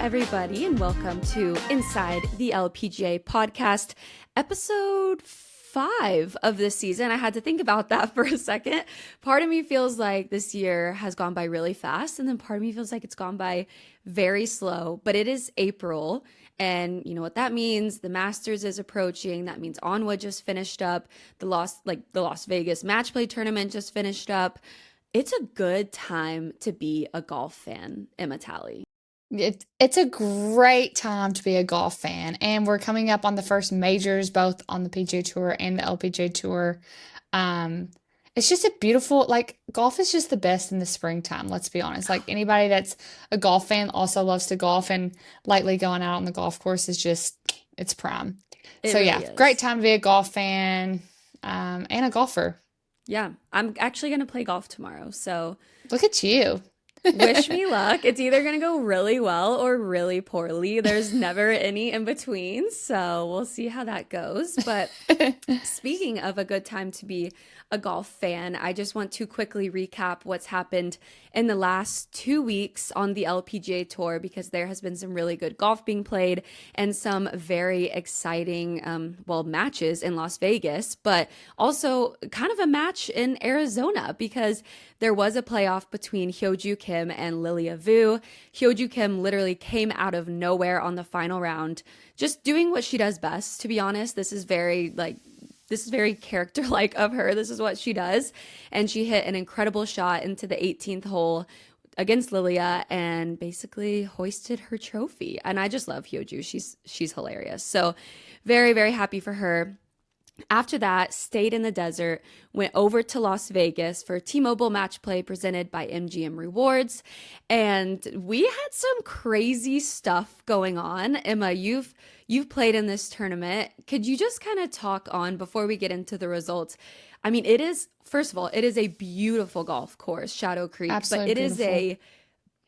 everybody, and welcome to Inside the LPGA podcast, episode 5 of this season. I had to think about that for a second. Part of me feels like this year has gone by really fast, and then part of me feels like it's gone by very slow, but it is April, and you know what that means. The Masters is approaching. That means Onwood just finished up. The Las Vegas match play tournament just finished up. It's a good time to be a golf fan, Emma Talley. It's a great time to be a golf fan, and we're coming up on the first majors, both on the PGA Tour and the LPGA Tour. Um, it's just a beautiful, like, golf is just the best in the springtime, let's be honest. Like, anybody that's a golf fan also loves to golf, and lately going out on the golf course is just, it's prime. It So, really yeah, great is. time to be a golf fan, and a golfer. Yeah, I'm actually going to play golf tomorrow, so Look at you. wish me luck. It's either going to go really well or really poorly. There's never any in between, so we'll see how that goes. But speaking of a good time to be a golf fan, I just want to quickly recap what's happened in the last 2 weeks on the LPGA Tour, because there has been some really good golf being played and some very exciting, matches in Las Vegas, but also kind of a match in Arizona because there was a playoff between Hyoju Kim and Lilia Vu. Hyoju Kim literally came out of nowhere on the final round, just doing what she does best. To be honest, this is very character-like of her. This is what she does. And she hit an incredible shot into the 18th hole against Lilia and basically hoisted her trophy. And I just love Hyoju. She's hilarious. So very, very happy for her. After that, stayed in the desert, went over to Las Vegas for T-Mobile match play presented by MGM Rewards. And we had some crazy stuff going on. Emma, you've played in this tournament. Could you just kind of talk on before we get into the results? I mean, first of all, it is a beautiful golf course, Shadow Creek, but Absolutely it is beautiful. a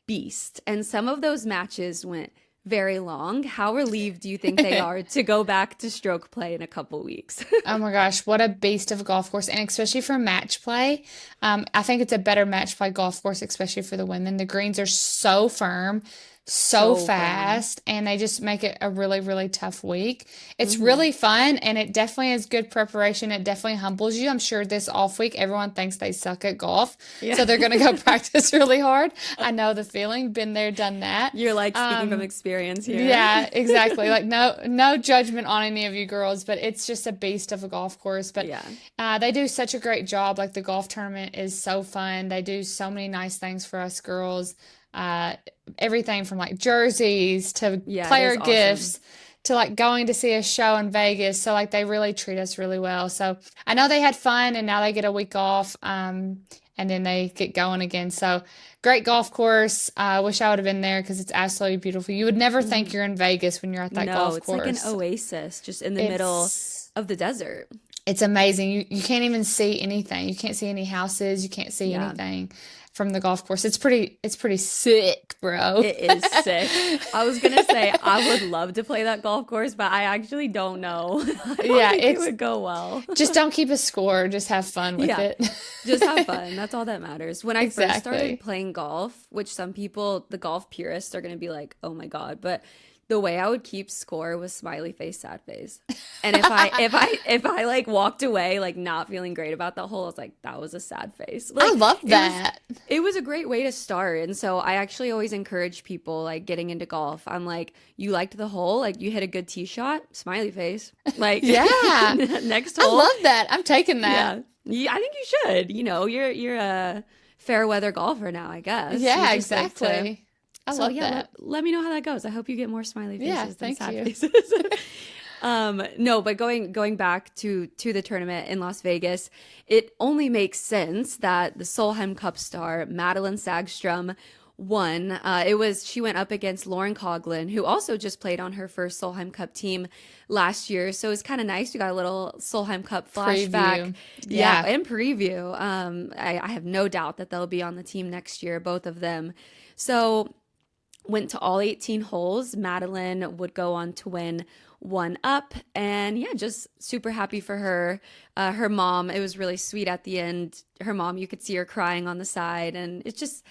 beast. And some of those matches went very long. How relieved do you think they are to go back to stroke play in a couple weeks? Oh my gosh, what a beast of a golf course. And especially for match play, I think it's a better match play golf course, especially for the women. The greens are so firm, so So firm. fast, and they just make it a really, really tough week. It's Hmm. really fun, and it definitely is good preparation. It definitely humbles you. I'm sure this off week, everyone thinks they suck at golf, Yeah. so they're going to go practice really hard. I know the feeling, been there, done that. You're like speaking from Um, experience here. yeah, exactly. Like no judgment on any of you girls, but it's just a beast of a golf course. But Yeah. they do such a great job. Like the golf tournament is so fun. They do so many nice things for us girls. Uh, Everything from like jerseys to Yeah, it player is awesome. gifts to like going to see a show in Vegas. So like they really treat us really well. So I know they had fun and now they get a week off. And then they get going again. So great golf course. I wish I would have been there because it's absolutely beautiful. You would never think Mhm. you're in Vegas when you're at that No, golf it's like an course. oasis just in the middle It's of the desert. it's amazing. You can't even see anything. You can't see any houses. You can't see Yeah. anything from the golf course. It's pretty sick, bro. It is sick. I was gonna say I would love to play that golf course, but I actually don't know. I don't Yeah, think it it's would go well. just don't keep a score. Just have fun with Yeah, it. just have fun. That's all that matters. When I first started Exactly. playing golf, which some people, the golf purists, are gonna be like, "Oh my God," but the way I would keep score was smiley face, sad face. And if I like walked away like not feeling great about the hole, I was like, that was a sad face. I Like love it was that. it was a great way to start. And so I actually always encourage people like getting into golf. I'm like, you liked the hole, like you hit a good tee shot, smiley face. Like Yeah. I next hole, love that. I'm taking that. yeah. I think you should. You're a fair weather golfer now, I guess. You Yeah, just like to. exactly. I So love yeah, let, that. let me know how that goes. I hope you get more smiley Yeah, faces than thank sad you. faces. No, but going back to the tournament in Las Vegas, it only makes sense that the Solheim Cup star Madeline Sagstrom won. She went up against Lauren Coughlin, who also just played on her first Solheim Cup team last year. So it's kind of nice. We got a little Solheim Cup flashback, Preview. yeah, Yeah. and preview. I have no doubt that they'll be on the team next year, both of them. So went to all 18 holes. Madeline would go on to win one up. And yeah, just super happy for her. Her mom, it was really sweet at the end. Her mom, you could see her crying on the side, and it just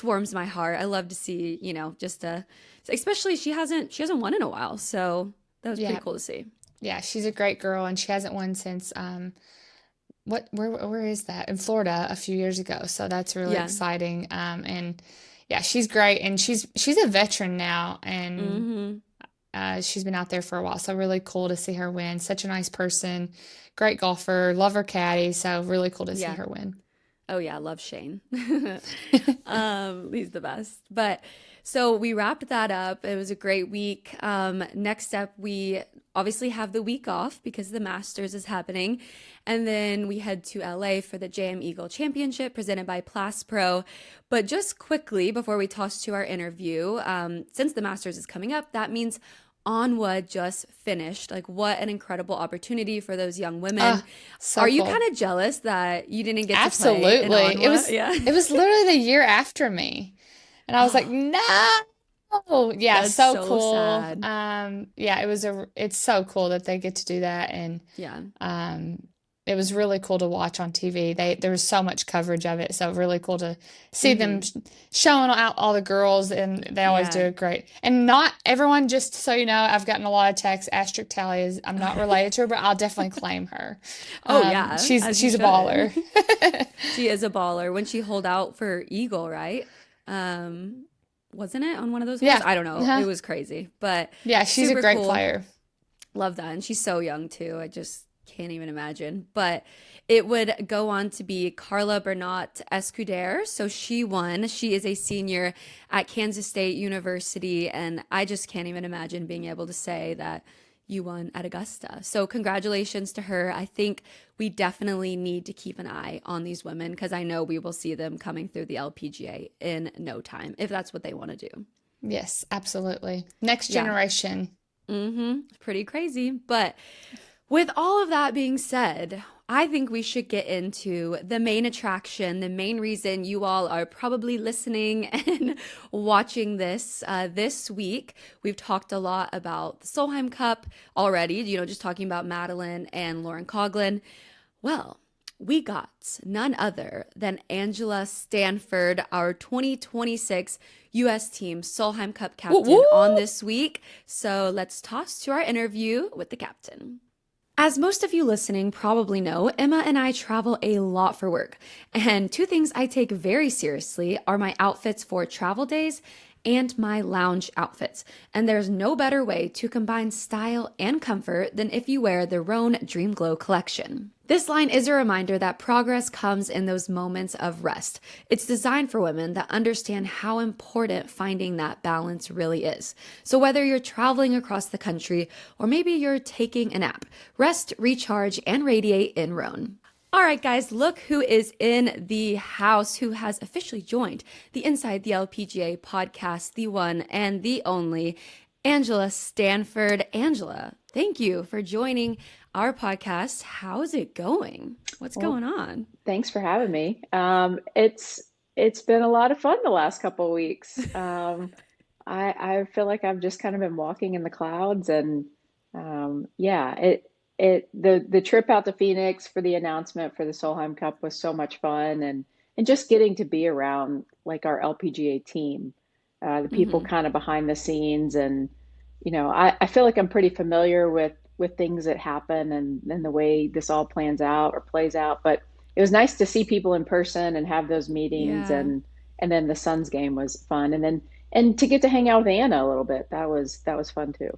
warms my heart. I love to see, just especially she hasn't won in a while, so that was pretty Yeah. cool to see. Yeah, she's a great girl and she hasn't won since where is that? In Florida a few years ago. So that's really Yeah. exciting. And yeah, she's great and she's a veteran now and Mm-hmm. she's been out there for a while. So really cool to see her win. Such a nice person, great golfer, love her caddy. So really cool to see Yeah. her win. Oh yeah, I love Shane. He's the best. But so we wrapped that up. It was a great week. Next up, we obviously have the week off because the Masters is happening. And then we head to LA for the JM Eagle Championship presented by Plus Pro. But just quickly before we toss to our interview, since the Masters is coming up, that means Onwa just finished. Like, what an incredible opportunity for those young women. Ah, so Are you cool. kind of jealous that you didn't get to play in Absolutely. Onwa? Yeah. It was literally the year after me. And I was like, Oh, no. Yeah, that's so so cool. sad. Yeah, it's so cool that they get to do that and Yeah. um it was really cool to watch on TV. There was so much coverage of it, so really cool to see them Hmm. showing out all the girls and they always do Yeah. it great. And not everyone, just so you know, I've gotten a lot of texts. Asterisk Tally is I'm not related to her, but I'll definitely claim her. Oh, yeah, as you She's a should. baller. She is a baller. When she hold out for Eagle, right? Um, wasn't it on one of those holes? Yeah. I don't know. Uh-huh. It was crazy, but Yeah, she's a super great cool. player. Love that. And she's so young too. I just can't even imagine. But it would go on to be Carla Bernat Escudero. So she won. She is a senior at Kansas State University. And I just can't even imagine being able to say that you won at Augusta. So congratulations to her. I think we definitely need to keep an eye on these women because I know we will see them coming through the LPGA in no time if that's what they want to do. Yes, absolutely. Next Yeah. generation. Mm-hmm. Pretty crazy. But with all of that being said, I think we should get into the main attraction, the main reason you all are probably listening and watching this week. We've talked a lot about the Solheim Cup already, just talking about Madeline and Lauren Coughlin. Well, we got none other than Angela Stanford, our 2026 U.S. Team Solheim Cup Woo captain, on woo! this week. So let's toss to our interview with the captain. As most of you listening probably know, Emma and I travel a lot for work. And two things I take very seriously are my outfits for travel days and my lounge outfits. And there's no better way to combine style and comfort than if you wear the Rhone Dream Glow collection. This line is a reminder that progress comes in those moments of rest. It's designed for women that understand how important finding that balance really is. So whether you're traveling across the country or maybe you're taking a nap, rest, recharge, and radiate in Rhone. All right, guys, look who is in the house, who has officially joined the Inside the LPGA podcast, the one and the only Angela Stanford. Angela, thank you for joining our podcast. How's it going? What's Well, going on? thanks for having me. It's been a lot of fun the last couple of weeks. I feel like I've just kind of been walking in the clouds, and yeah, the trip out to Phoenix for the announcement for the Solheim Cup was so much fun, and just getting to be around like our LPGA team, the people Hmm. kind of behind the scenes, and I feel like I'm pretty familiar with things that happen and the way this all plans out or plays out. But it was nice to see people in person and have those meetings, Yeah. and then the Suns game was fun, and to get to hang out with Anna a little bit, that was fun too.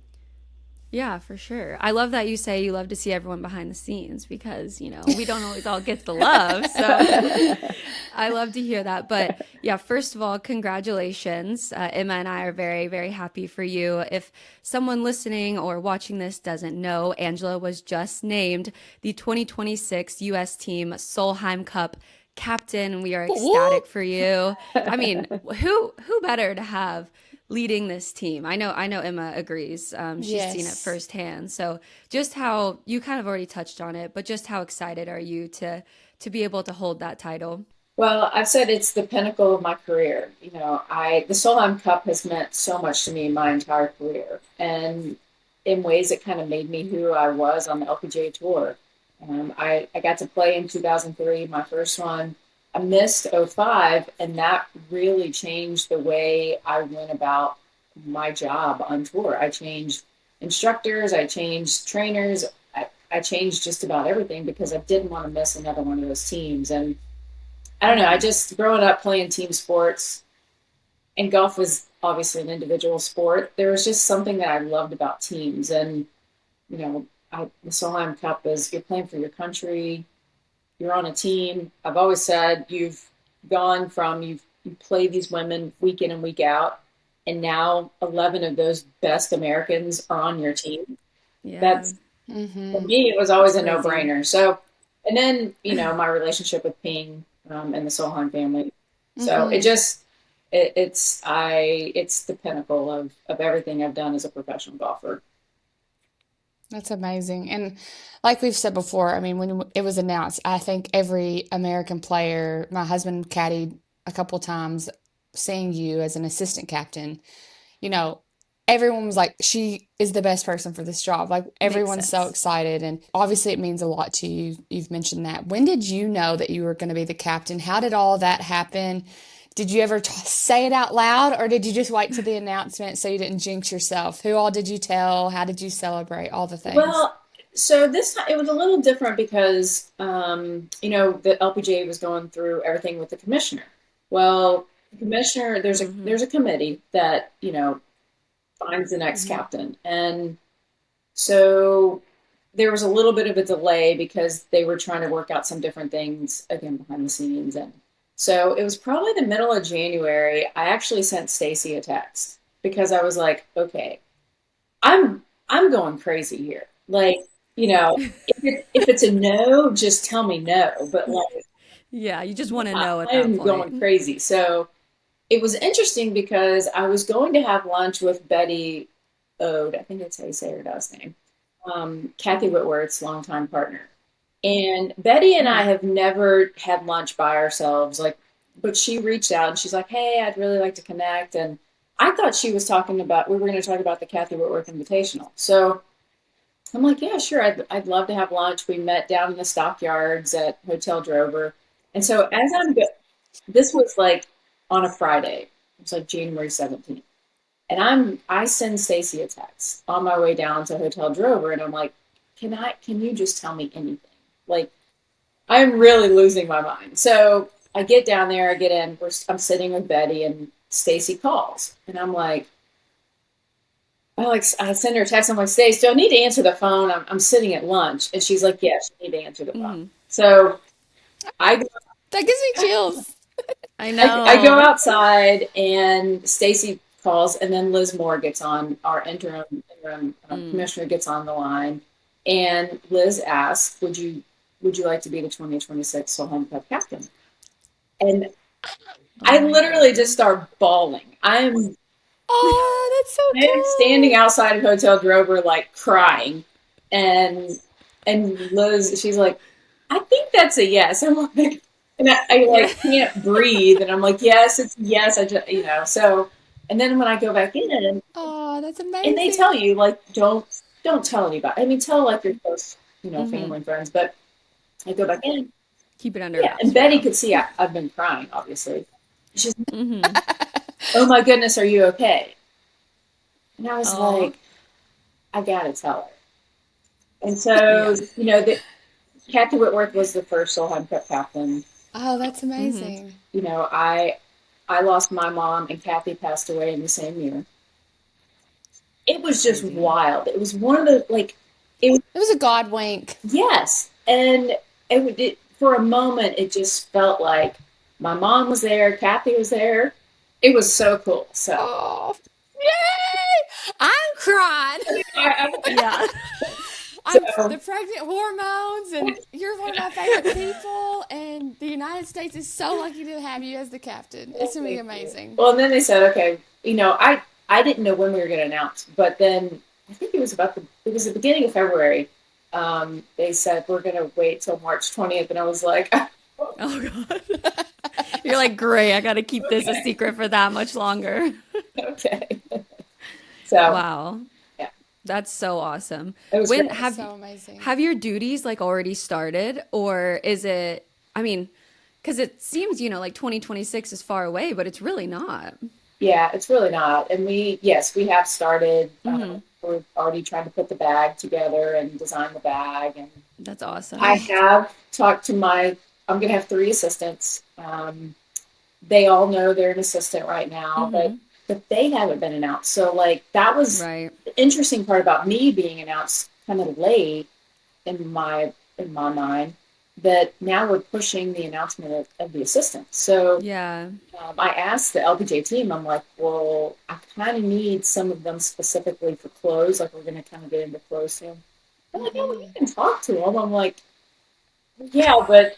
Yeah, for sure. I love that you say you love to see everyone behind the scenes because, we don't always all get the love. So I love to hear that. But yeah, first of all, congratulations. Emma and I are very, very happy for you. If someone listening or watching this doesn't know, Angela was just named the 2026 U.S. Team Solheim Cup captain. We are Woo woo! ecstatic for you. I mean, who better to have leading this team? I know Emma agrees. She's seen it Yes. firsthand. So just how you kind of already touched on it, but just how excited are you to be able to hold that title? Well, I've said it's the pinnacle of my career. The Solheim Cup has meant so much to me my entire career, and in ways that kind of made me who I was on the LPGA tour. I got to play in 2003, my first one. I missed '05, and that really changed the way I went about my job on tour. I changed instructors, I changed trainers, I changed just about everything because I didn't want to miss another one of those teams. And I don't know, I just growing up playing team sports, and golf was obviously an individual sport. There was just something that I loved about teams. And, the Solheim Cup is you're playing for your country, you're on a team. I've always said you've gone from, you play these women week in and week out, and now 11 of those best Americans are on your team. Yeah. That's, for me, it was always a no-brainer. So, and then, my relationship with Ping and the Solheim family. So it's the pinnacle of everything I've done as a professional golfer. That's amazing. And like we've said before, I mean, when it was announced, I think every American player, my husband caddied a couple times, seeing you as an assistant captain, you know, everyone was like, she is the best person for this job. Like Makes everyone's so sense. excited. And obviously it means a lot to you. You've mentioned that. When did you know that you were going to be the captain? How did all that happen? Did you ever say it out loud, or did you just wait to the announcement so you didn't jinx yourself? Who all did you tell? How did you celebrate? All the things. Well, so this time it was a little different because, the LPGA was going through everything with the commissioner. Well, the commissioner, Mm-hmm. there's a committee that, finds the next Mm-hmm. captain. And so there was a little bit of a delay because they were trying to work out some different things again behind the scenes. And so it was probably the middle of January. I actually sent Stacy a text because I was like, okay, I'm going crazy here. Like, if it's a no, just tell me no. But like, Yeah, you just want to know at that I'm point. going crazy. So it was interesting because I was going to have lunch with Betty Ode. I think that's how you say her last name. Kathy Mm-hmm. Whitworth's longtime partner. And Betty and I Mm-hmm. have never had lunch by ourselves. Like, but she reached out and she's like, "Hey, I'd really like to connect." And I thought she was talking about we were going to talk about the Kathy Whitworth Invitational. So I'm like, "Yeah, sure. I'd love to have lunch." We met down in the stockyards at Hotel Drover. And so this was like on a Friday. It was like January 17th. And I send Stacy a text on my way down to Hotel Drover, and I'm like, can you just tell me anything? Like, I'm really losing my mind. So I get down there, I get in, I'm sitting with Betty, and Stacy calls. And I'm like, I send her a text. I'm like, Stacy, do I need to answer the phone? I'm sitting at lunch. And she's like, yes, you need to answer the phone. Mm-hmm. So I go That gives me chills. I I go know. outside and Stacy calls, and then Liz Moore gets on. Our interim Mm. commissioner gets on the line, and Liz asks, "Would you like to be the 2026 Solheim Cup captain?" And Oh I my literally just God. start bawling. Oh, that's so I am standing cool. outside of Hotel Drover, like crying, and Liz, she's like, "I think that's a yes." I'm like, and I Yeah. like can't breathe, and I'm like, "Yes, it's a yes." I just, so, and then when I go back in, Oh, that's and they tell amazing. you like, don't tell anybody. I mean, tell like your close, Mm-hmm. family and friends. But I go back in, Keep it under yeah, and wraps for Betty now. could see I've been crying, obviously. She's, Mm-hmm. "Oh my goodness, are you okay?" And I was Oh, like, I gotta tell her. And so, yeah. Kathy Whitworth was the first Solheim Cup captain. Oh, that's Mm-hmm. amazing. I lost my mom, and Kathy passed away in the same year. It It's was just crazy. wild. It was one of the like, it was It was a God wink. yes, and for a moment it just felt like my mom was there, Kathy was there. It was so cool. So Oh, yay! I'm crying. I, Yeah. I'm so the pregnant hormones, and you're one of my favorite people, and the United States is so lucky to have you as the captain. It's gonna be thank you. amazing. Well, and then they said, okay, I didn't know when we were going to announce, but then I think it was the beginning of February. They said we're going to wait till March 20th, and I was like, Oh God. You're like, great, I gotta keep this a okay, secret for that much longer. okay. So Wow. yeah, That's so awesome. It was When great. That's so amazing. have your duties like already started, or is it, I mean, because it seems, like 2026 is far away, but it's really not. Yeah, it's really not. And yes, we have started. Hmm. We're already trying to put the bag together and design the bag. And That's I awesome. have talked to I'm going to have three assistants. They all know they're an assistant right now, but Hmm. they haven't been announced. So like that was Right. the interesting part about me being announced kind of late in my mind, that now we're pushing the announcement of the assistant. So Yeah. I asked the LPGA team, I'm like, well, I kind of need some of them specifically for close. Like, we're going to kind of get into close soon. They're like, oh, you Hmm. can talk to them. I'm like, yeah, but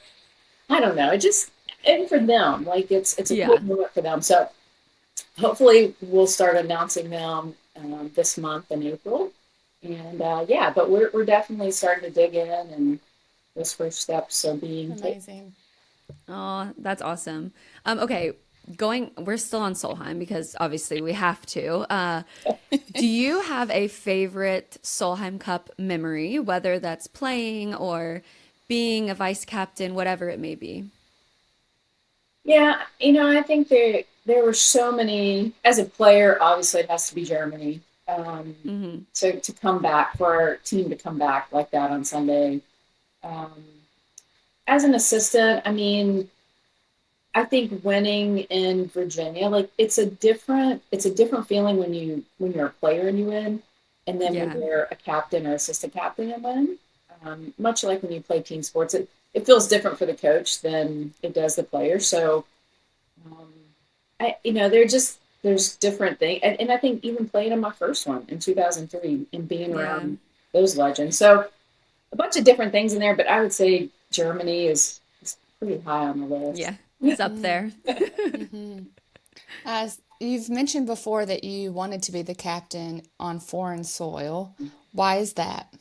I don't know. It just, and for them, like, it's a cool Yeah. moment for them. So hopefully we'll start announcing them this month in April. And yeah, but we're definitely starting to dig in, and those first steps are being taken. Amazing. Oh, that's awesome. Okay, we're still on Solheim because obviously we have to. Do you have a favorite Solheim Cup memory, whether that's playing or being a vice captain, whatever it may be? Yeah, I think there were so many. As a player, obviously it has to be Germany. Hmm. To come back, for our team to come back like that on Sunday. Um, as an assistant, I mean, I think winning in Virginia, like it's a different feeling when you're a player and you win, and then when Yeah. you're a captain or assistant captain and win. Much like when you play team sports, it feels different for the coach than it does the player. So um, there's different things, and I think even playing in my first one in 2003 and being Yeah. around those legends. So a bunch of different things in there, but I would say Germany is pretty high on the list. Yeah. It's up Mm. there. Hmm. As you've mentioned before that you wanted to be the captain on foreign soil. Why is that?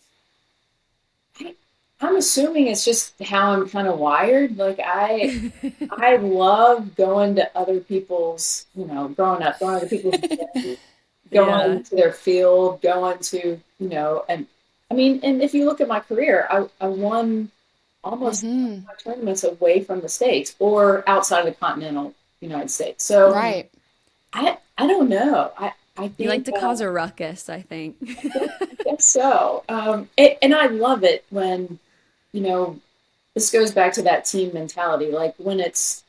I, I'm assuming it's just how I'm kind of wired. Like I love going to other people's, growing up, going to other people's gyms, Yeah. going to their field, going to, and I mean, and if you look at my career, I won almost Hmm. my tournaments away from the States or outside of the continental United States. So Right. I don't know. I You like think to cause a ruckus, I think. I guess so. And I love it when, you know, this goes back to that team mentality. Like when it's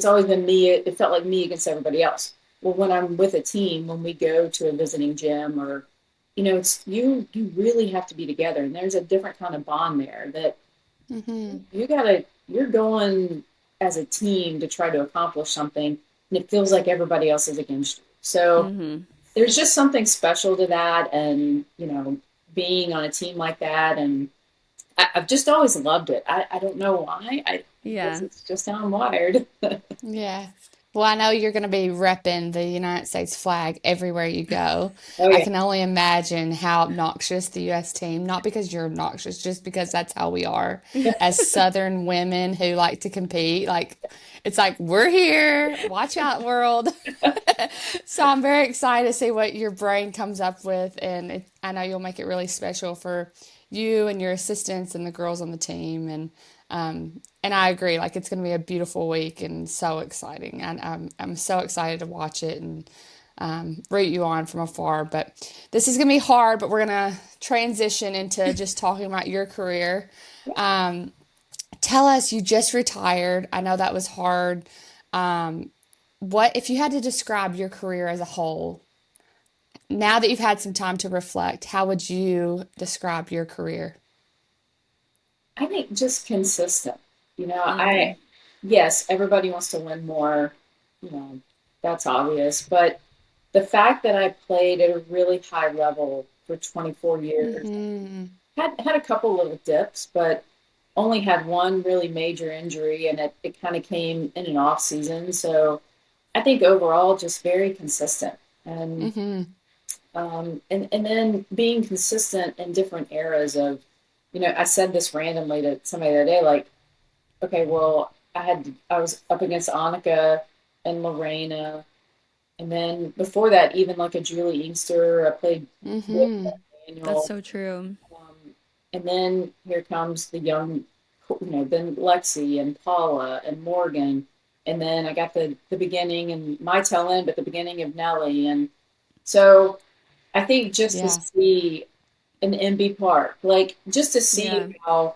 always been me, it felt like me against everybody else. Well, when I'm with a team, when we go to a visiting gym or, it's you really have to be together. And there's a different kind of bond there that Hmm. you're going as a team to try to accomplish something. And it feels like everybody else is against you. So Hmm. there's just something special to that. And, being on a team like that. And I've just always loved it. I don't know why. I guess Yeah. it's just how I'm wired. Yeah. Well, I know you're going to be repping the United States flag everywhere you go. Oh I yeah. can only imagine how obnoxious the U.S. team, not because you're obnoxious, just because that's how we are as Southern women who like to compete. Like, it's like, we're here. Watch out, world. So I'm very excited to see what your brain comes up with. And I know you'll make it really special for you and your assistants and the girls on the team. And I agree, like it's going to be a beautiful week and so exciting. And I'm so excited to watch it and root you on from afar. But this is going to be hard, but we're going to transition into just talking about your career. Um, Tell us, you just retired. I know that was hard. Um, what if you had to describe your career as a whole, now that you've had some time to reflect, how would you describe your career? I think just consistent. Hmm. Yes, everybody wants to win more, you know, that's obvious. But the fact that I played at a really high level for 24 years, Mm-hmm. had a couple little dips, but only had one really major injury, and it kind of came in an off season. So I think overall, just very consistent. And Mm-hmm. and then being consistent in different eras of, I said this randomly to somebody the other day, like, okay, well, I was up against Annika and Lorena, and then before that, even like a Julie Inkster, I played with Mm-hmm. them. That's Daniel. so true. And then here comes the young, then Lexi and Paula and Morgan. And then I got the beginning and my tail end, but the beginning of Nellie. And so I think just to Yeah. see an MB Park, like just to see Yeah. how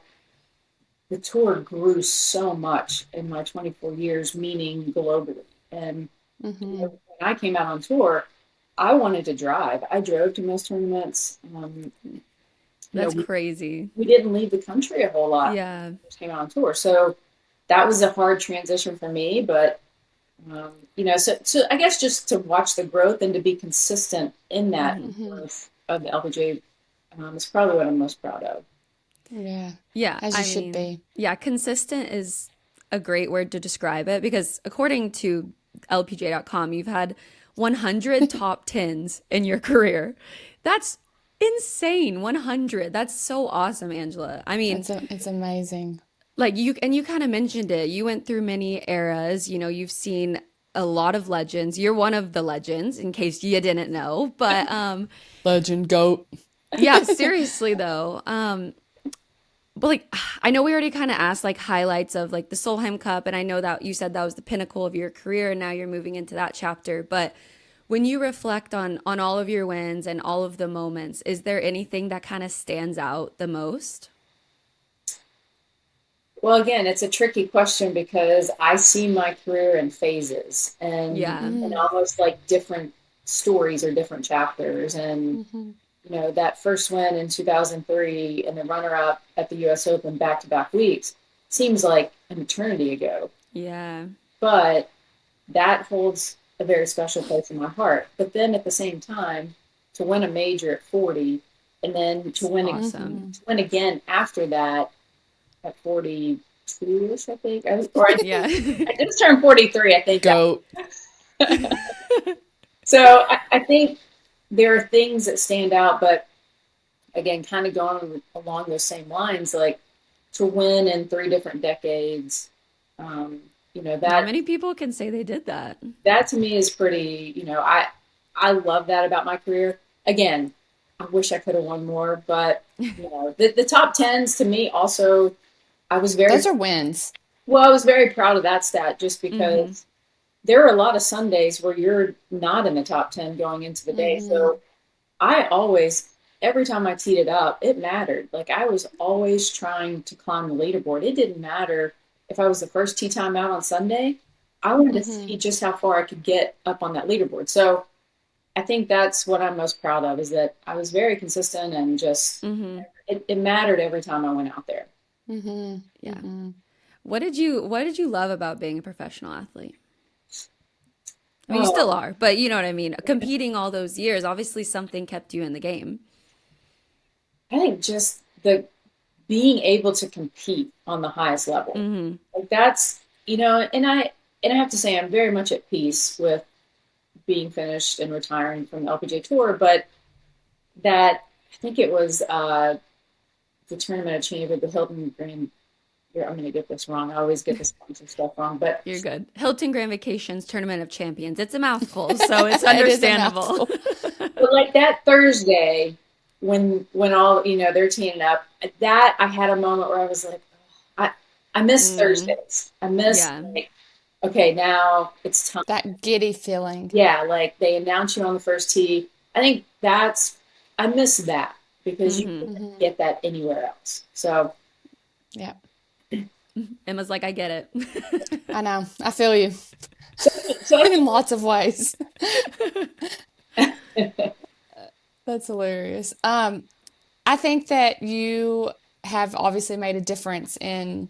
the tour grew so much in my 24 years, meaning globally. And Hmm. when I came out on tour, I wanted to drive. I drove to most tournaments. That's We crazy. didn't leave the country a whole lot Yeah. when I first came out on tour. So that was a hard transition for me. But, so I guess just to watch the growth and to be consistent in that Hmm. Hmm. growth of the LPGA is probably what I'm most proud of. Yeah. Yeah. As you I should mean, be. yeah, consistent is a great word to describe it because according to LPGA.com, you've had 100 top 10s in your career. That's insane. 100. That's so awesome, Angela. I mean, It's amazing. like you kind of mentioned it. You went through many eras, you've seen a lot of legends. You're one of the legends in case you didn't know. But Legend goat. yeah, seriously though. But like I know we already kind of asked like highlights of like the Solheim Cup, and I know that you said that was the pinnacle of your career and now you're moving into that chapter. But when you reflect on all of your wins and all of the moments, is there anything that kind of stands out the most? Well, again, it's a tricky question because I see my career in phases Yeah. and Mm. almost like different stories or different chapters. And, Hmm. that first win in 2003 and the runner up at the US Open back to back weeks seems like an eternity ago. Yeah. But that holds a very special place in my heart. But then at the same time, to win a major at 40 and then It's awesome. Hmm. to win again after that at 42-ish, I think. Or Yeah. I just turned 43, I think. Goat. So I think there are things that stand out, but again, kind of going along those same lines, like to win in three different decades, um, Not that many people can say they did that. that to me is pretty, I love that about my career. Again, I wish I could have won more, but the top tens to me also, I was Those very are wins. well, I was very proud of that stat just Hmm. because there are a lot of Sundays where you're not in the top 10 going into the day. Hmm. So I always, every time I teed it up, it mattered. Like I was always trying to climb the leaderboard. It didn't matter if I was the first tee time out on Sunday. I wanted to Hmm. see just how far I could get up on that leaderboard. So I think that's what I'm most proud of is that I was very consistent and just Hmm. it mattered every time I went out there. Hmm. Yeah. Hmm. What did you love about being a professional athlete? I mean, you still Oh, are, but you know what I mean. Competing all those years, obviously something kept you in the game. I think just the being able to compete on the highest level. Hmm. Like that's, and I have to say I'm very much at peace with being finished and retiring from the LPGA tour, but that I think it was the tournament of champions, the Hilton Grand. I'm going to get this wrong. I always get this sponsor stuff wrong, but You're good. Hilton Grand Vacations Tournament of Champions. It's a mouthful, so it's It is a understandable. mouthful. like that Thursday when all they're teeing up, that I had a moment where I was like, oh, I miss Mm, Thursdays. I miss yeah. like, okay, now it's time. That giddy feeling. Yeah, like they announce you on the first tee. I think I miss that because you Hmm. can't Hmm. get that anywhere else. So Yeah, Emma's like, I get it. I know. I feel you so so I in lots of ways. think That's hilarious. I think that you have obviously made a difference in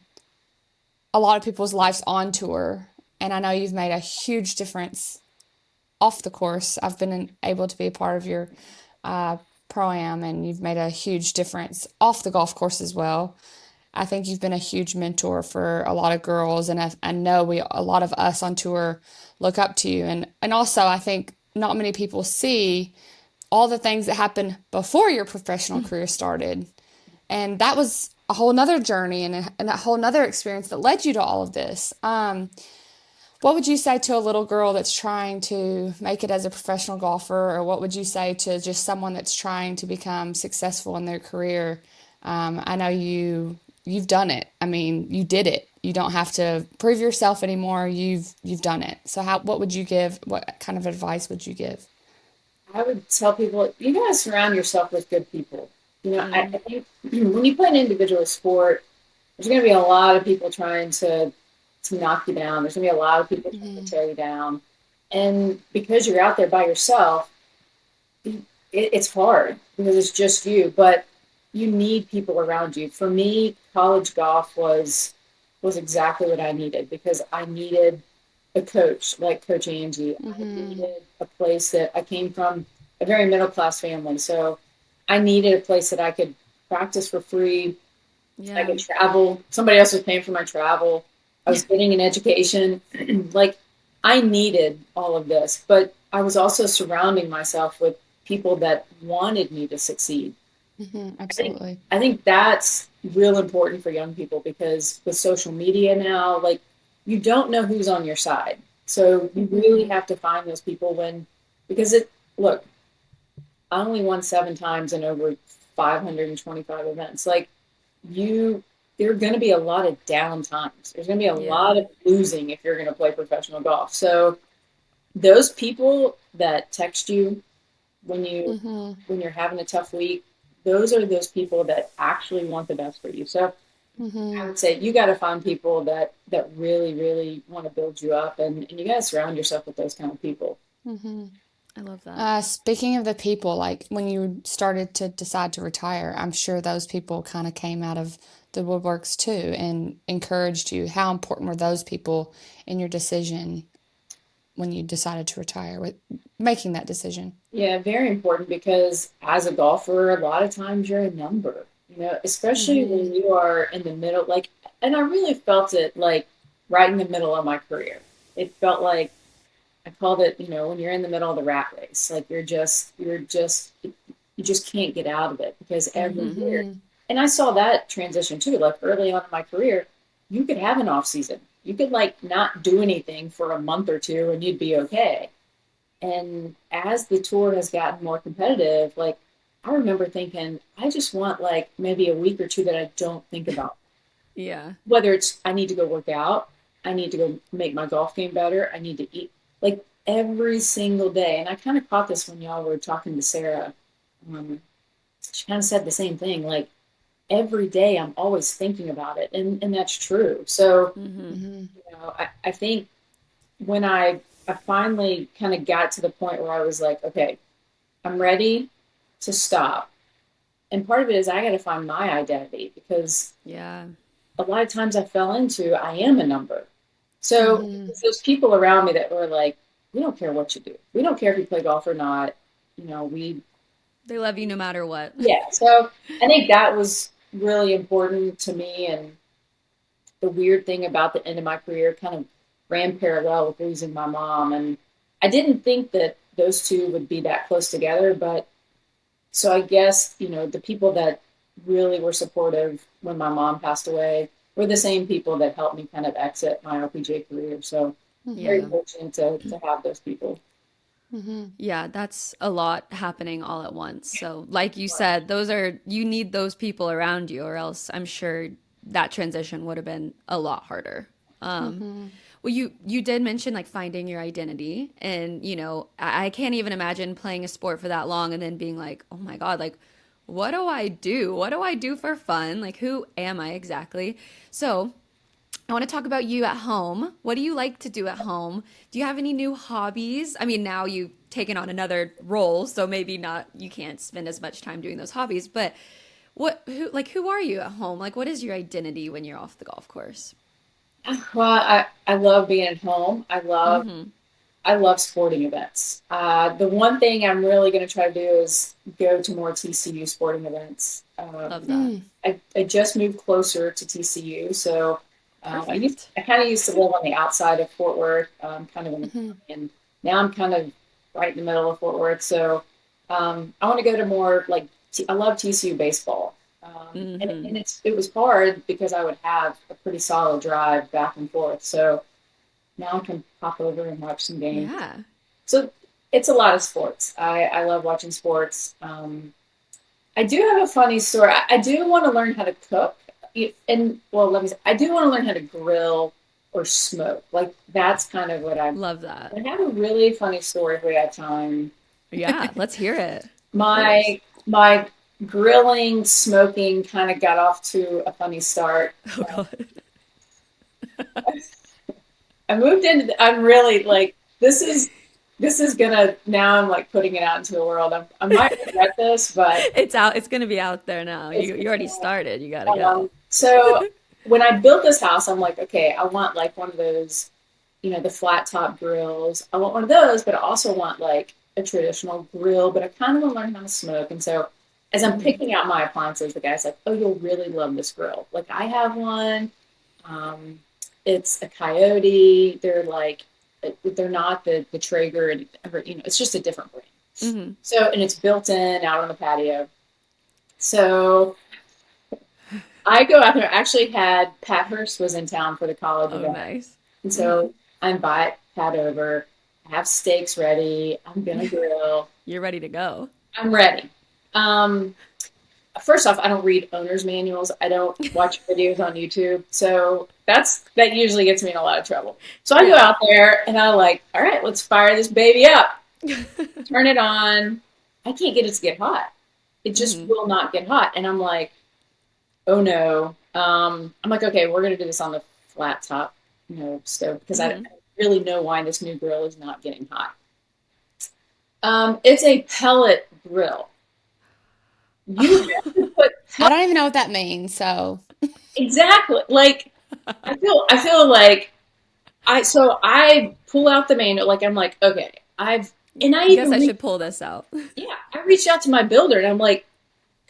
a lot of people's lives on tour, and I know you've made a huge difference off the course. I've been able to be a part of your uh, pro-am, and you've made a huge difference off the golf course as well. I think you've been a huge mentor for a lot of girls, and I know a lot of us on tour look up to you. And also, I think not many people see all the things that happened before your professional career started. And that was a whole nother journey and a whole nother experience that led you to all of this. What would you say to a little girl that's trying to make it as a professional golfer, or what would you say to just someone that's trying to become successful in their career? I know you've done it. I mean, you did it. You don't have to prove yourself anymore. You've done it. So what would you give? What kind of advice would you give? I would tell people, you gotta surround yourself with good people. I Mm, think when you play an individual sport, there's going to be a lot of people trying to knock you down. There's going to be a lot of people trying to Hmm. tear you down, and because you're out there by yourself, it's hard because it's just you. But you need people around you. For me, college golf was exactly what I needed because I needed a coach like Coach Angie. I Hmm. needed a place that I came from a very middle class family, so I needed a place that I could practice for free. I yeah. could travel. Somebody else was paying for my travel. I was getting an education. Like I needed all of this, but I was also surrounding myself with people that wanted me to succeed. Hmm. I think Absolutely. I think that's real important for young people because with social media now, like you don't know who's on your side. So you really Hmm. have to find those people when because it look, I only won 7 times in over 525 events. Like you there are going to be a lot of down times. There's going to be a Yeah. lot of losing if you're going to play professional golf. So those people that text you when you Hmm. when you're having a tough week, those are those people that actually want the best for you. So I Hmm. would say you got to find people that really really want to build you up, and you got to surround yourself with those kind of people. Hmm. I love that. Speaking of the people, like when you started to decide to retire, I'm sure those people kind of came out of the woodworks too and encouraged you. How important were those people in your decision when you decided to retire with making that decision? Yeah, very important because as a golfer, a lot of times you're a number, especially when Hmm. you are in the middle, like, and I really felt it like right in the middle of my career. It felt like I called it, when you're in the middle of the rat race, like you just can't get out of it because every Mm-hmm. year, Hmm. and I saw that transition too, like early on in my career, you could have an off season. You could like not do anything for a month or two and you'd be okay. And as the tour has gotten more competitive, like I remember thinking, I just want like maybe a week or two that I don't think about. Yeah. Whether it's I need to go work out, I need to go make my golf game better, I need to eat like every single day. And I kind of caught this when y'all were talking to Sarah. Um, she kind of said the same thing. Like every day, I'm always thinking about it, and that's true. So Mm-hmm. Hmm. I think when I finally kind of got to the point where I was like, okay, I'm ready to stop. And part of it is I got to find my identity because Yeah. a lot of times I fell into I am a number. So Hmm. it's those people around me that were like, we don't care what you do. We don't care if you play golf or not. We They love you no matter what. yeah. So I think that was really important to me. And the weird thing about the end of my career kind of ran parallel with losing my mom. And I didn't think that those two would be that close together, but so I guess, the people that really were supportive when my mom passed away were the same people that helped me kind of exit my LPGA career. So very Yeah. Hmm. fortunate to have those people. Hmm. Yeah, that's a lot happening all at once. So, like you said, you need those people around you, or else I'm sure that transition would have been a lot harder. Hmm. Well, you did mention like finding your identity, and I can't even imagine playing a sport for that long and then being like, oh my God, like what do I do? What do I do for fun? Like who am I exactly? So I want to talk about you at home. What do you like to do at home? Do you have any new hobbies? I mean, now you've taken on another role, so maybe not you can't spend as much time doing those hobbies, but who are you at home? Like what is your identity when you're off the golf course? Well, I love being at home. Mhm. I love sporting events. The one thing I'm really going to try to do is go to more TCU sporting events. Love that. I just moved closer to TCU, so Perfect. I kind of used to live on the outside of Fort Worth, kind of in the Hmm. county, and now I'm kind of right in the middle of Fort Worth. So I want to go to more like I love TCU baseball, and Mhm. it was hard because I would have a pretty solid drive back and forth. So now I can pop over and watch some games. Yeah. So it's a lot of sports. I love watching sports. I do have a funny story. I do want to learn how to cook. And well, let me say, I do want to learn how to grill or smoke. Like that's kind of what Love that. I have a really funny story if we have time. Yeah, let's hear it. Of course. My grilling, smoking kind of got off to a funny start. Oh God. I moved into I'm really like this is gonna now I'm like putting it out into the world. I might regret this, but It's out. It's gonna be out there now. it's You already started. You gotta go. so when I built this house, I'm like, okay, I want like one of those, the flat top grills. I want one of those, but I also want like a traditional grill, but I kind of want to learn how to smoke. And so as I'm Mhm. picking out my appliances, the guy's like, oh, you'll really love this grill. Like I have one. Um, it's a Coyote. They're not the Traeger, it's just a different brand. Mhm. So, and it's built in out on the patio. So I go out there. I actually had Pat Hurst was in town for the college Oh, event. nice. And Mhm. so I invite Pat over. I have steaks ready. I'm gonna grill. You're ready to go. I'm ready. Um, First off, I don't read owner's manuals. I don't watch videos on YouTube. So that usually gets me in a lot of trouble. So I go Yeah. out there and I'm like, all right, let's fire this baby up. Turn it on. I can't get it to get hot. It just Mhm. will not get hot. And I'm like, oh no. I'm like, okay, we're gonna do this on the flat top, stove because I don't Mhm. really know why this new grill is not getting hot. It's a pellet grill. You have to put I don't even know what that means, so exactly like I feel like I pull out the manual like I'm like, okay, and I Guess even I should pull this out. yeah, I reached out to my builder and I'm like,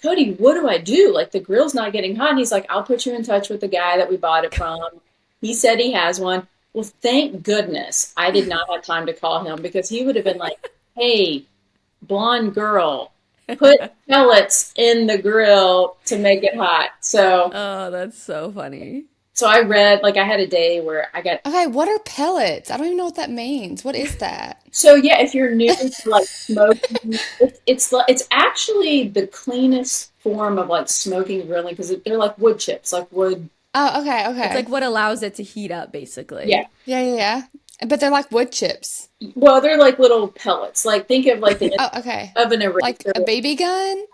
Cody, what do I do? Like the grill's not getting hot. And he's like, I'll put you in touch with the guy that we bought it from. He said he has one. Well, thank goodness I did not have time to call him because he would have been like, hey, blonde girl, put pellets in the grill to make it hot. So Oh, that's so funny. so I read like I had a day where I got okay, what are pellets? I don't even know what that means. What is that? so yeah, if you're new to like smoking, it's actually the cleanest form of like smoking and grilling because they're like wood chips, like wood. Oh, okay, It's like okay. what allows it to heat up, Yeah, basically. Yeah, yeah, yeah. But they're like wood chips. well, they're like little pellets. Like think of like the Oh, okay. of an Like eraser. a BB gun?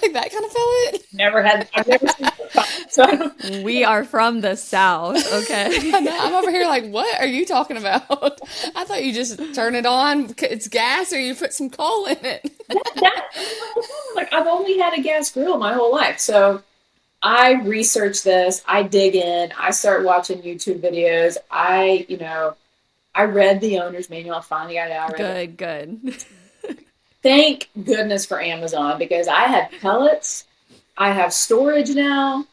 Like that kind of pellet? I've never seen it come, so I don't. We are from the South, okay? I know, I'm over here like, what are you talking about? I thought you just turn it on, it's gas, or you put some coal in it. Like I've only had a gas grill my whole life, so I research this. I dig in. I start watching YouTube videos. I read the owner's manual. I finally got it out. I read it. Good, good. Thank goodness for Amazon because I had pellets. I have storage now,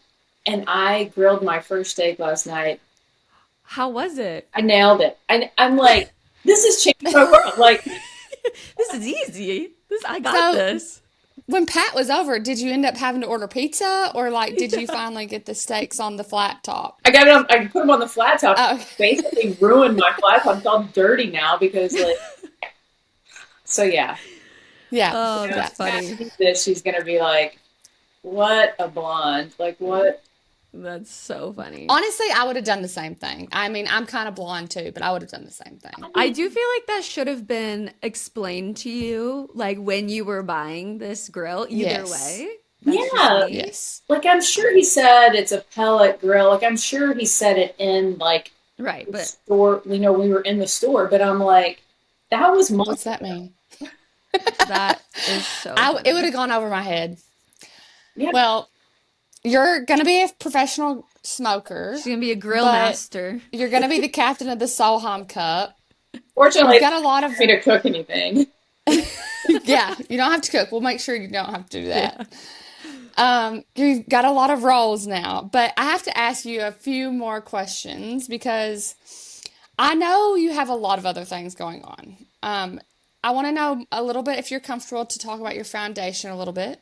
and I grilled my first steak last night. How was it? I nailed it. I'm like, this has changed my world. Like, This is easy. I got So, this. when Pat was over, did you end up having to order pizza, or like, did you finally get the steaks on the flat top? I got it on. I put them on the flat top. Oh, Basically, ruined my flat top. It's all dirty now because like. So yeah, yeah, Oh, yeah. that's funny. this she's gonna be like, what a blonde. Like what? That's so funny. Honestly, I would have done the same thing. I mean, I'm kind of blonde too, but I would have done the same thing. I do feel like that should have been explained to you, like when you were buying this grill, either Yes, way. That's just Yeah. me. yes. Like I'm sure he said it's a pellet grill. Like I'm sure he said it in like Right, the but store. We were in the store, but I'm like, that was What's months that ago. mean? that is so It would funny. have gone over my head. Yeah. Well, you're gonna be a professional smoker, She's gonna be a grill but master. you're gonna be the captain of the Solheim Cup. Fortunately, You've they got a lot don't of, want me to cook anything. yeah, you don't have to cook. We'll make sure you don't have to do that. Yeah. You've got a lot of roles now, but I have to ask you a few more questions because I know you have a lot of other things going on. I want to know a little bit if you're comfortable to talk about your foundation a little bit.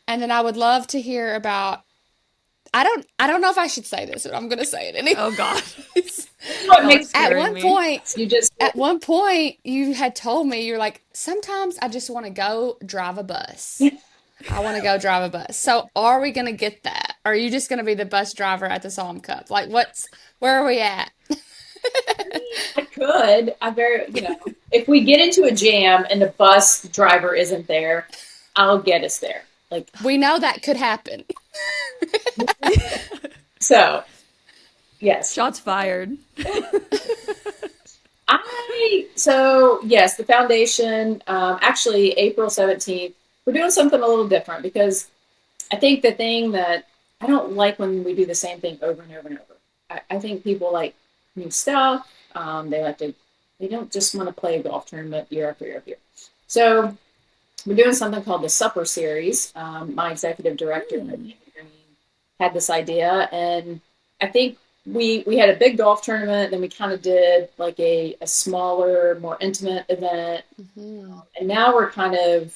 And then I would love to hear about, I don't know if I should say this, but I'm gonna say it Oh God. anyways. What Y'all are makes At scaring one me. point, you just you had told me you're like, sometimes I just want to go drive a bus. I want to go drive a bus. So are we gonna get that? Or are you just gonna be the bus driver at the Solheim Cup? Like where are we at? I could. I very, if we get into a jam and the bus driver isn't there, I'll get us there. Like, We know that could happen. so, yes. Shots fired. Yes, the foundation, actually, April 17th, we're doing something a little different because I think the thing that I don't like when we do the same thing over and over and over. I think people like new stuff. They don't just want to play a golf tournament year after year after year. So we're doing something called the Supper Series. My executive director had this idea, and I think we had a big golf tournament, then we kind of did like a smaller, more intimate event, Hmm. and now we're kind of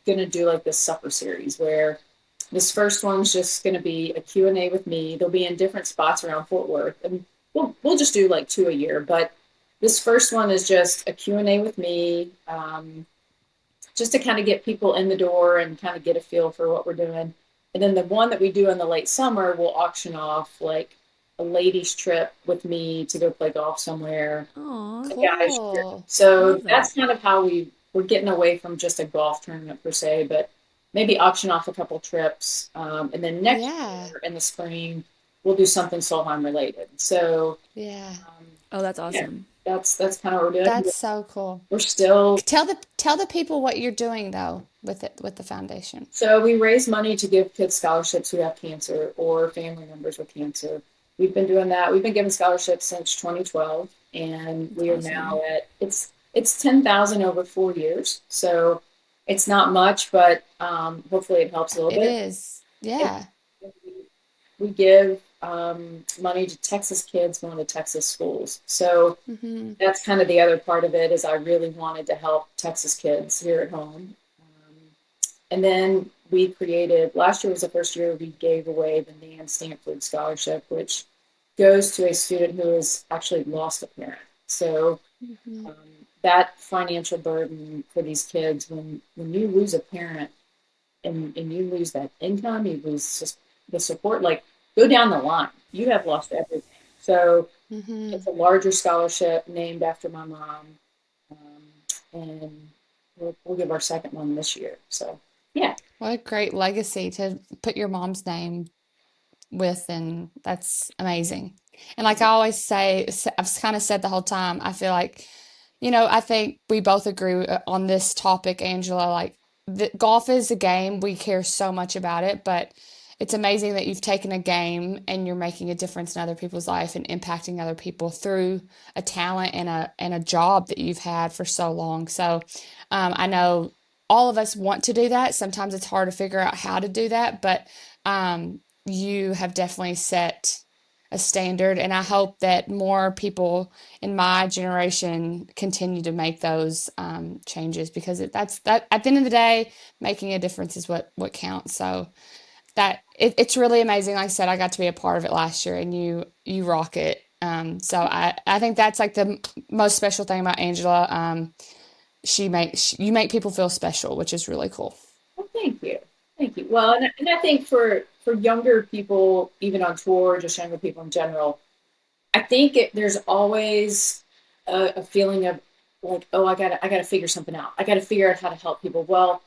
going to do like this Supper Series where this first one's just going to be a Q&A with me. They'll be in different spots around Fort Worth, and we'll just do like 2 a year. But this first one is just a Q&A with me, just to kind of get people in the door and kind of get a feel for what we're doing. And then the one that we do in the late summer, we'll auction off like a ladies' trip with me to go play golf somewhere. Aw, A guys' trip. Cool. So love that. that's kind of how we're getting away from just a golf tournament per se, but maybe auction off a couple trips. And then next Yeah. year in the spring, we'll do something Solheim related. So Yeah. Oh, that's yeah, awesome. that's kind of what we're doing. That's so cool. We're still Tell the people what you're doing though with the foundation. So we raise money to give kids scholarships who have cancer or family members with cancer. We've been doing that. We've been giving scholarships since 2012, and we are now Awesome. at it's 10,000 over 4 years. So it's not much, but hopefully it helps a little It bit. is. And Yeah. we give money to Texas kids going to Texas schools. So Hmm. that's kind of the other part of it is I really wanted to help Texas kids here at home. And then we created, last year was the first year we gave away the NAN Stanford Scholarship, which goes to a student who has actually lost a parent. So Hmm. um, that financial burden for these kids, when you lose a parent and you lose that income, you lose just the support, like go down the line, you have lost everything. So Hmm. it's a larger scholarship named after my mom. And we'll give our second one this year. So yeah. What a great legacy to put your mom's name with, and that's amazing. And like I always say, I've kind of said the whole time, I feel like, I think we both agree on this topic, Angela. Like, golf is a game. We care so much about it, but it's amazing that you've taken a game and you're making a difference in other people's life and impacting other people through a talent and a job that you've had for so long. So, I know all of us want to do that. Sometimes it's hard to figure out how to do that, but you have definitely set a standard, and I hope that more people in my generation continue to make those changes because that's that at the end of the day, making a difference is what counts. So it's really amazing. Like I said, I got to be a part of it last year, and you rock it. So I think that's like the most special thing about Angela. You make people feel special, which is really cool. Well, thank you. Thank you. Well, and I think for younger people, even on tour, just younger people in general, I think there's always a feeling of like, oh, I gotta figure something out. I gotta figure out how to help people. Well,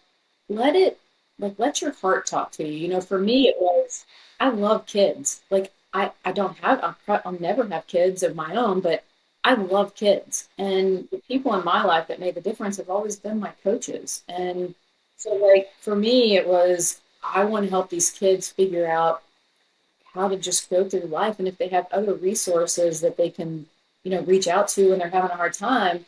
let it let your heart talk to you. For me, it was I love kids. Like I don't have I'll never have kids of my own, but I love kids, and the people in my life that made the difference have always been my coaches. And so, like for me, it was I want to help these kids figure out how to just go through life. And if they have other resources that they can, reach out to when they're having a hard time,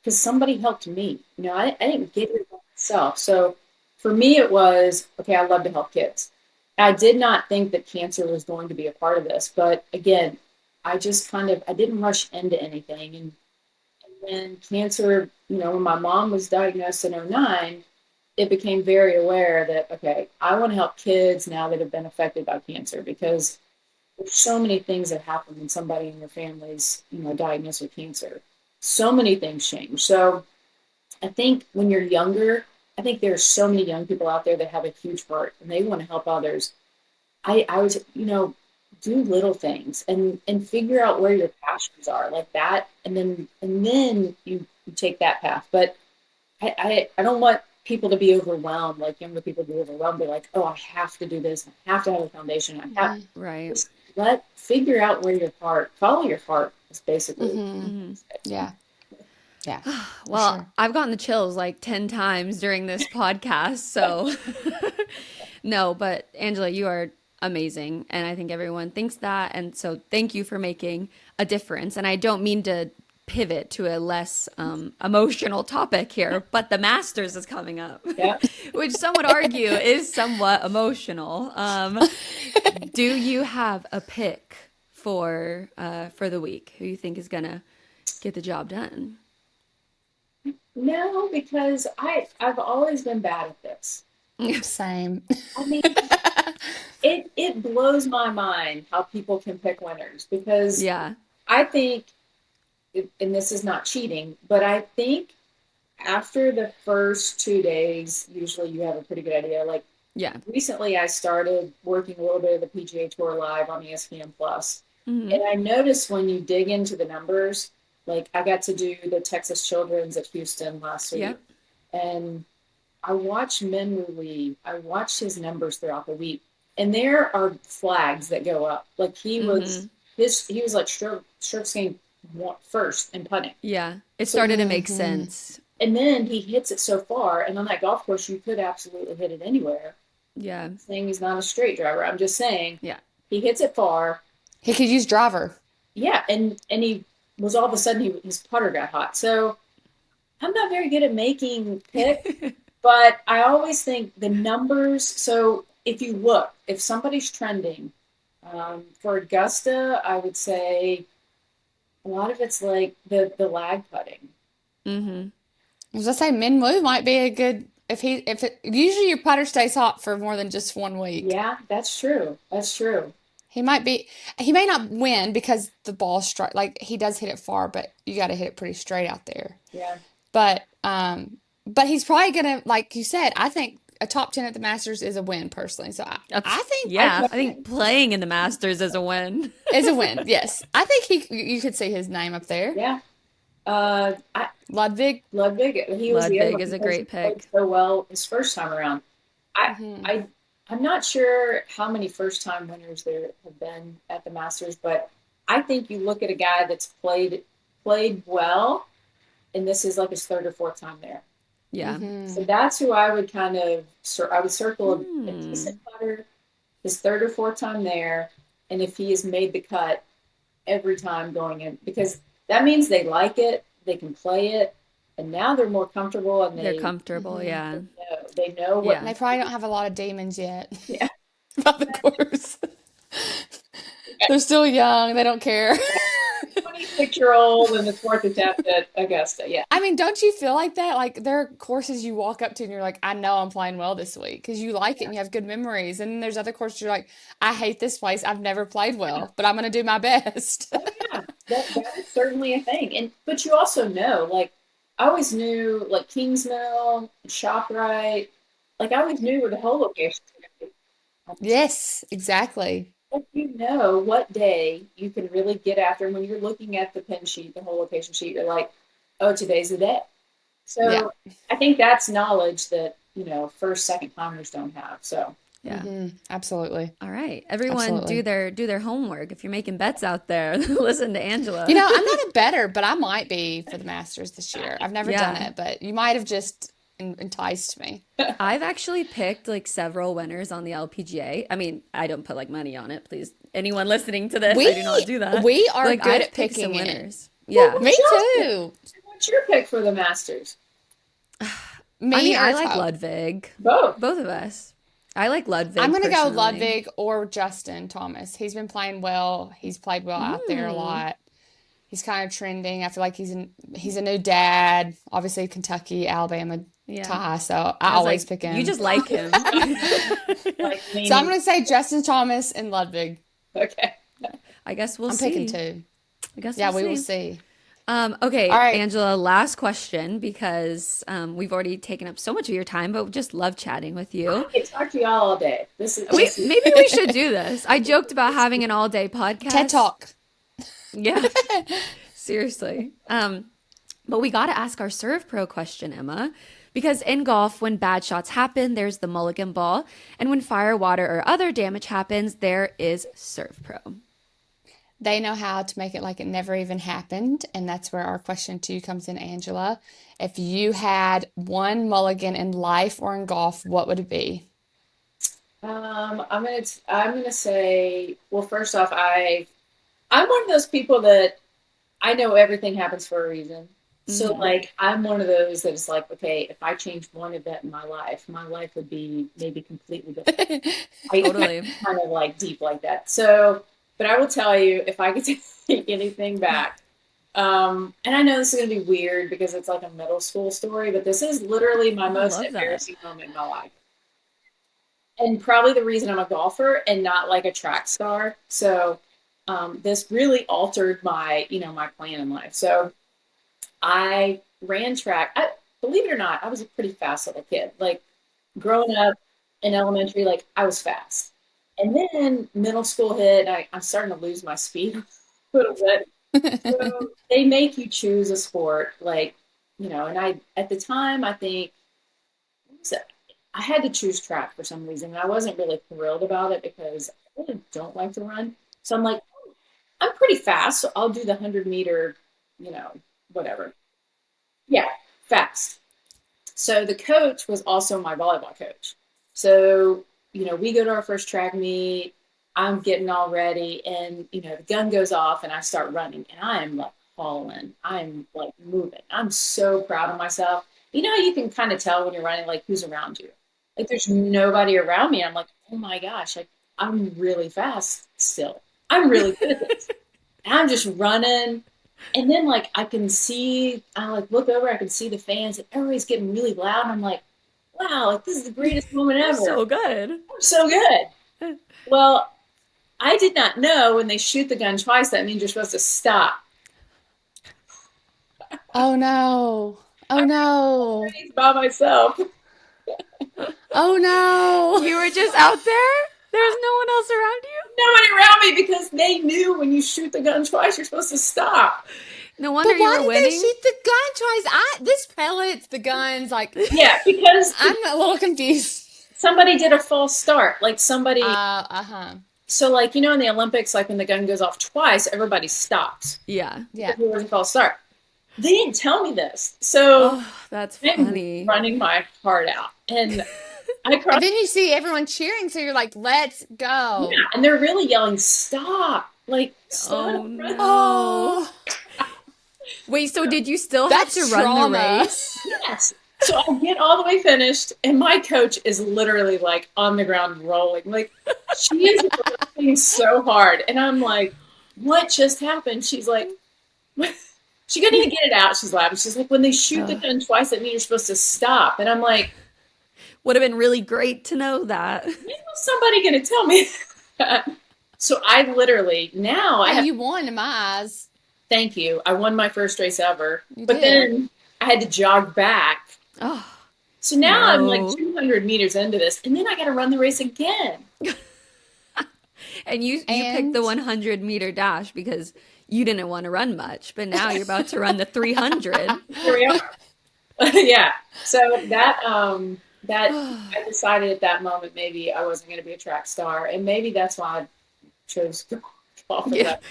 because somebody helped me. I didn't get it by myself. So for me, it was, okay, I love to help kids. I did not think that cancer was going to be a part of this. But again, I didn't rush into anything. And when cancer, when my mom was diagnosed in '09, it became very aware that, okay, I want to help kids now that have been affected by cancer, because there's so many things that happen when somebody in your family's, diagnosed with cancer. So many things change. So I think when you're younger, I think there's so many young people out there that have a huge heart and they want to help others. I would, do little things and figure out where your passions are like that, and then you take that path. But I don't want people to be overwhelmed, like younger people to be overwhelmed, be like, oh, I have to do this, I have to have a foundation, I have Right. just figure out where follow your heart is basically. Mm-hmm. Yeah. Yeah. For Well, sure. I've gotten the chills like 10 times during this podcast. So, no, but Angela, you are amazing. And I think everyone thinks that. And so, thank you for making a difference. And I don't mean to pivot to a less emotional topic here, but the Masters is coming up, Yeah. which some would argue is somewhat emotional. Do you have a pick for the week? Who you think is gonna get the job done? No, because I've always been bad at this. Same. I mean, it blows my mind how people can pick winners, because Yeah. I think, and this is not cheating, but I think after the first 2 days, usually you have a pretty good idea. Like Yeah. recently, I started working a little bit of the PGA Tour live on ESPN Plus, Hmm. and I noticed when you dig into the numbers, like I got to do the Texas Children's at Houston last week, Yep. and I watched Minwoo Lee. I watched his numbers throughout the week, and there are flags that go up. Like he was like strokes gained first in putting. Yeah. It So, started to make sense. and then he hits it so far, and on that golf course, you could absolutely hit it anywhere. Yeah. I'm saying he's not a straight driver. I'm just saying Yeah. he hits it far. He could use driver. Yeah, and he was all of a sudden his putter got hot. So I'm not very good at making picks. But I always think the numbers. So if somebody's trending, for Augusta, I would say a lot of it's like the lag putting. Hmm. As I say, Minwoo might be a good usually your putter stays hot for more than just 1 week. Yeah, that's true. That's true. He may not win because the ball strike, like he does hit it far, but you got to hit it pretty straight out there. Yeah. But he's probably gonna, like you said, I think a top 10 at the Masters is a win personally. So I think Yeah. I think playing in the Masters is a win. is a win. Yes, I think you could see his name up there. Yeah. Ludwig. Ludwig. He was the other Ludwig one is a because he great played pick. so well his first time around. I'm not sure how many first time winners there have been at the Masters, but I think you look at a guy that's played well, and this is like his third or fourth time there. Yeah. So that's who I would I would circle a decent putter, his third or fourth time there, and if he has made the cut every time going in, because that means they like it, they can play it, and now they're more comfortable and They're comfortable. Yeah. they know what. Yeah. They probably don't have a lot of demons yet Yeah. about the course. They're still young. They don't care. 26-year-old and the fourth attempt at Augusta. Yeah. I mean, don't you feel like that? Like there are courses you walk up to and you're like, I know I'm playing well this week because you like it and you have good memories. And then there's other courses you're like, I hate this place. I've never played well, but I'm going to do my best. Oh, yeah. That is certainly a thing. But you also know, like, I always knew, like, Kingsmill, ShopRite, like, I always knew where the whole locations were going to be. Yes, exactly. But you know what day you can really get after. And when you're looking at the pin sheet, the whole location sheet, you're like, oh, today's the day. So Yeah. I think that's knowledge that, first, second timers don't have. So Yeah. Absolutely. All right. Everyone Absolutely. do their homework. If you're making bets out there, listen to Angela. I'm not a bettor, but I might be for the Masters this year. I've never done Yeah. it, but you might have just enticed me. I've actually picked like several winners on the LPGA. I mean, I don't put like money on it, please. Anyone listening to this, I do not do that. We are Like, good I've at picked some picking it. winners. Yeah. Me too. what's your pick for the Masters? Me I mean, or I like Todd? Ludwig. Both. Both of us. I like Ludwig. I'm going to go personally. Ludwig or Justin Thomas. He's been playing well. He's played well out there a lot. He's kind of trending. I feel like he's a new dad. Obviously, Kentucky, Alabama Yeah. tie. So I I was always like, pick you him. just like him. Like So I'm leaning. gonna say Justin Thomas and Ludwig. Okay. I guess we'll I'm picking see. two. I guess Yeah, we'll we will see. see. All Okay, right. Angela, last question because we've already taken up so much of your time, but we just love chatting with I you. could talk to y'all all day. This is We this is maybe we should do this. I joked about having an all-day TED podcast. Talk. Yeah, seriously. But we got to ask our serve pro question, Emma, because in golf, when bad shots happen, there's the mulligan ball, and when fire, water, or other damage happens, there is serve pro. They know how to make it like it never even happened. And that's where our question to you comes in, Angela. If you had one mulligan in life or in golf, what would it be? I'm gonna say, well, first off, I'm one of those people that I know everything happens for a reason. So Hmm. like I'm one of those that is like, okay, if I changed one event in my life would be maybe completely different. I'm Totally. kind of like deep like that. So, but I will tell you, if I could take anything back, and I know this is gonna be weird because it's like a middle school story, but this is literally my Oh, I most love that. embarrassing moment in my life. And probably the reason I'm a golfer and not like a track star. So this really altered my plan in life. So I ran track. Believe it or not, I was a pretty fast little kid. Like growing up in elementary, like I was fast. And then middle school hit, and I'm starting to lose my speed a little bit. So they make you choose a sport, like, and I, at the time, I think, what was it? I had to choose track for some reason. And I wasn't really thrilled about it because I really don't like to run. So I'm like, I'm pretty fast, so I'll do the 100 meter, you know, whatever. Yeah, fast. So the coach was also my volleyball coach. So, we go to our first track meet. I'm getting all ready, and the gun goes off, and I start running, and I am like falling. I'm like moving. I'm so proud of myself. You know, you can kind of tell when you're running, like who's around you. Like there's nobody around me. I'm like, oh my gosh, like I'm really fast still. I'm really good at this. And I'm just running. And then like I like look over, I can see the fans and everybody's getting really loud. And I'm like, wow, like this is the greatest moment You're ever. so good. I'm so good. Well, I did not know when they shoot the gun twice, that means you're supposed to stop. Oh no. Oh no. It's by myself. Oh no. You were just out there? There's no one else around you? Nobody around me because they knew when you shoot the gun twice, you're supposed to stop. No But wonder you why were did they winning. shoot the gun twice? This pellets, the guns, like Yeah, because I'm a little confused. somebody did a false start. Like somebody, Uh-huh. so like, in the Olympics, like when the gun goes off twice, everybody stops Yeah. Yeah. because it was a false start. They didn't tell me this. So Oh, that's I'm funny. running my heart out. And I And crossed, then you see everyone cheering, so you're like, let's yeah, go. and they're really yelling, stop. Like, stop Oh running. no. Oh, Wait, so did you still have to that's run the trauma. race? Yes. So I get all the way finished, and my coach is literally like on the ground rolling. Like, she is laughing so hard. And I'm like, what just happened? She's like, what? She couldn't even get it out. She's laughing. She's like, when they shoot the Ugh. gun twice, that means you're supposed to stop. And I'm like, Would have been really great to know that. when was somebody going to tell me that? So I literally, now I Hey, have, you won in my eyes. thank you. I won my first race ever. You But did. then I had to jog back. Oh, So now I'm like no. 200 meters into this, and then I got to run the race again. And you picked the And 100-meter dash because you didn't want to run much, but now you're about to run the 300. Here we are. Yeah. So that I decided at that moment maybe I wasn't going to be a track star, and maybe that's why I chose golf for Yeah. that.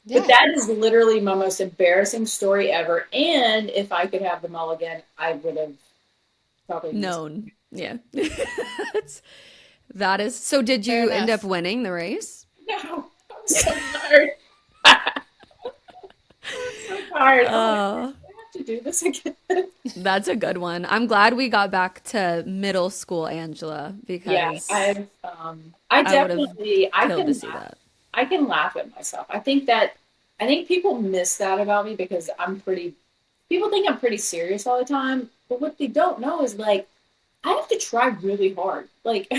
But yeah. that is literally my most embarrassing story ever. And if I could have the mulligan, I would have probably used it. Known. Yeah. That's- That is. So did Fair you end up enough. winning the race? No, I'm so tired. I'm so tired. I'm like, Oh, I have to do this again. that's a good one. I'm glad we got back to middle school Angela Yeah, because I I would have definitely killed to see that. I can laugh at myself. I think that I think people miss that about me because people think I'm pretty serious all the time. But what they don't know is like, I have to try really hard. Like,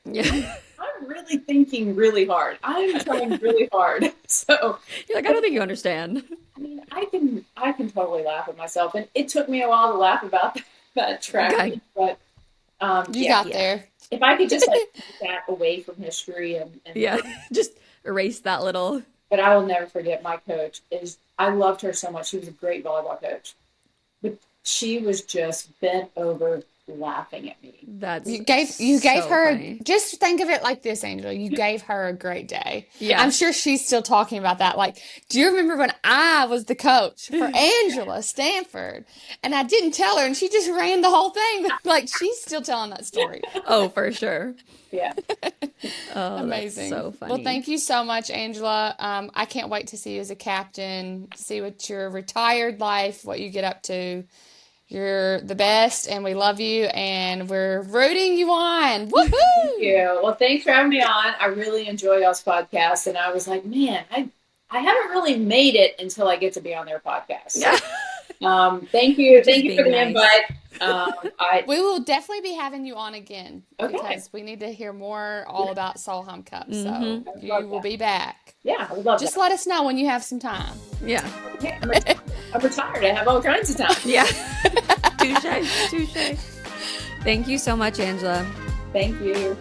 Yeah. I'm really thinking really hard. I'm trying really hard. So, You're like, I don't think you understand. I mean, I can totally laugh at myself, and it took me a while to laugh about that track Okay. meet, but You yeah, got there. if I could just like take that away from history and Yeah. Just erase that little. but I will never forget my coach is I loved her so much. She was a great volleyball coach, but she was just bent over laughing at me. That's You gave so her, funny. just think of it like this, Angela. You gave her a great day. Yeah. I'm sure she's still talking about that. Like, do you remember when I was the coach for Angela Stanford and I didn't tell her and she just ran the whole thing? Like, she's still telling that story. Oh, for sure. Yeah. Oh, Amazing. that's so funny. Well, thank you so much, Angela. I can't wait to see you as a captain, see what your retired life, what you get up to. You're the best, and we love you, and we're rooting you on. Woohoo! Thank you. Well, thanks for having me on. I really enjoy y'all's podcast, and I was like, man, I haven't really made it until I get to be on their podcast. Yeah. Thank you for being the nice. invite. We will definitely be having you on again Okay. because we need to hear more all about Solheim Cup. So Mhm. you love will that. be back. Yeah, I would love Just that. let us know when you have some time. Yeah. Okay, I'm retired. I have all kinds of time. Yeah. Touche. Touche. Thank you so much, Angela. Thank you.